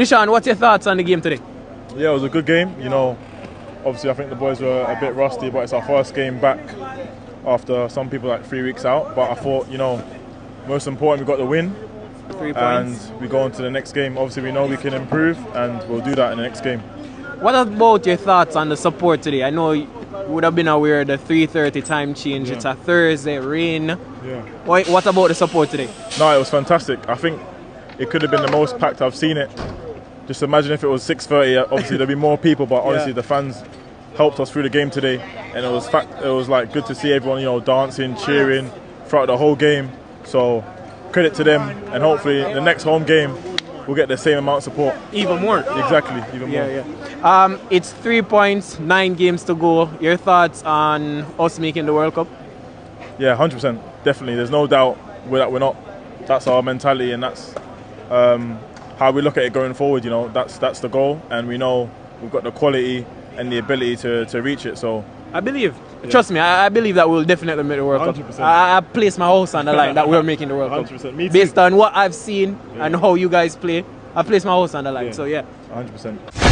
Shon, what's your thoughts on the game today? Yeah, it was a good game. You know, obviously I think the boys were a bit rusty, but it's our first game back after some people like 3 weeks out. But I thought, you know, most important we got the win. 3 points. And we go on to the next game. Obviously we know we can improve and we'll do that in the next game. What about your thoughts on the support today? I know you would have been aware of the 3:30 time change. Yeah. It's a Thursday, rain. Yeah. What about the support today? No, it was fantastic. I think it could have been the most packed I've seen it. Just imagine if it was 6:30. Obviously there'd be more people, but honestly the fans helped us through the game today, and it was like good to see everyone, you know, dancing, cheering throughout the whole game. So credit to them, and hopefully the next home game we'll get the same amount of support. Even more. Exactly, even more. Yeah. It's 3 points, 9 games to go. Your thoughts on us making the World Cup? Yeah, 100%. Definitely. There's no doubt that we're not. That's our mentality, and that's how we look at it going forward. You know, that's the goal, and we know we've got the quality and the ability to reach it. So I believe. Trust me, I believe that we'll definitely make the World 100%. Cup. I place my house on the line that we're making the World 100%. Cup. Me too. Based on what I've seen and how you guys play, I place my house on the line. So yeah. 100%.